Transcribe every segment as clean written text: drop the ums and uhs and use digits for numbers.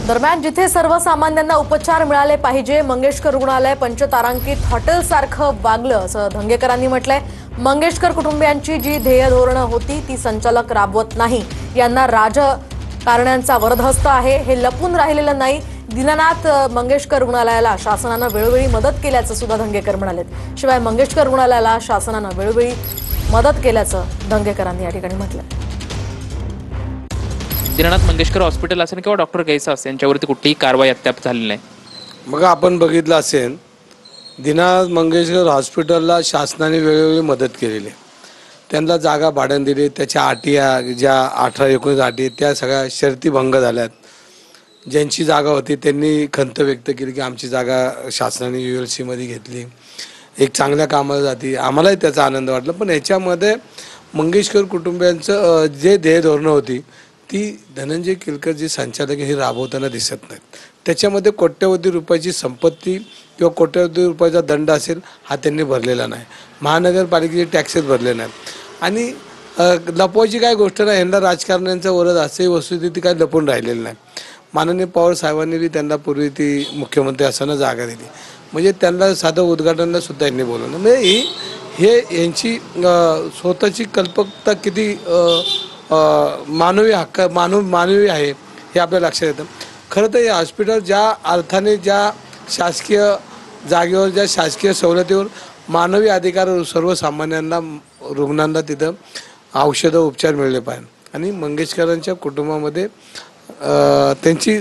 दरम्यान जिथे सर्वसामान्यांना उपचार मिळाले पाहिजे, मंगेशकर रुग्णालय पंचतारांकित हॉटेलसारखं वागलं असं धंगेकरांनी म्हटलंय। मंगेशकर कुटुंबियांची जी ध्येय धोरणं होती ती संचालक राबवत नाही, यांना राजकारण्यांचा वरदहस्त आहे, हे लपून राहिलेलं नाही। दीनानाथ मंगेशकर रुग्णालयाला शासनानं वेळोवेळी मदत केल्याचं सुद्धा धंगेकर म्हणालेत। शिवाय मंगेशकर रुग्णालयाला शासनानं वेळोवेळी मदत केल्याचं धंगेकरांनी या ठिकाणी म्हटलंय। दीनानाथ मंगेशकर हॉस्पिटल असेल किंवा डॉक्टर गैसा असेल यांच्यावरती कुठलीही कारवाई अद्याप झालेली नाही। मग आपण बघितलं असेल, दीनानाथ मंगेशकर हॉस्पिटलला शासनाने वेळोवेळी मदत केलेली आहे। त्यांना जागा भाड्याने दिली, त्याच्या अटी ज्या 18-19 अटी त्या सगळ्या शर्ती भंग झाल्यात। ज्यांची जागा होती त्यांनी खंत व्यक्त केली की आमची जागा शासनाने ULC मध्ये घेतली, एक चांगल्या कामाला जाती, आम्हालाही त्याचा आनंद वाटला। पण याच्यामध्ये मंगेशकर कुटुंबियांचं जे ध्येय धोरणं होती ती धनंजय केलकर जी संचालक हे राबवताना दिसत नाहीत। त्याच्यामध्ये कोट्यवधी रुपयाची संपत्ती किंवा कोट्यवधी रुपयाचा दंड असेल हा त्यांनी भरलेला नाही, महानगरपालिकेचे टॅक्सेस भरले नाहीत आणि लपवायची काय गोष्ट नाही। यांना राजकारण्यांचा वरद असे वस्तुस्थिती काय लपून राहिलेली नाही। माननीय पवार साहेबांनी बी त्यांना पूर्वी ती मुख्यमंत्री असताना जागा दिली, म्हणजे त्यांना साधं उद्घाटनला सुद्धा यांनी बोलवलं। म्हणजे हे यांची स्वतःची कल्पकता किती मानवी हक्क मानवी आहे हे आपल्या लक्षात येतं। खरं तर हे हॉस्पिटल ज्या अर्थाने ज्या शासकीय जागेवर ज्या शासकीय सवलतीवर मानवी अधिकार सर्वसामान्यांना रुग्णांना तिथं औषधं उपचार मिळले पाहिजे आणि मंगेशकरांच्या कुटुंबामध्ये त्यांची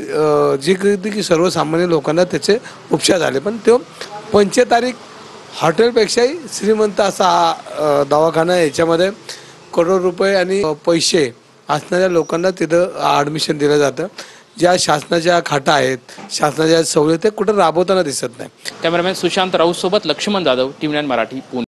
जी की सर्वसामान्य लोकांना त्याचे उपचार झाले, पण तो पंचतारीख हॉटेलपेक्षाही श्रीमंत असा हा दवाखाना, याच्यामध्ये करोड रुपये आणि पैसे असणाऱ्या लोकांना तिथं ॲडमिशन दिलं जातं। ज्या शासनाच्या खाटा आहेत, शासनाच्या सवलती कुठं राबवताना दिसत नाही। कॅमेरामॅन सुशांत राऊत सोबत लक्ष्मण जाधव, टीव्ही 9 मराठी, पुणे।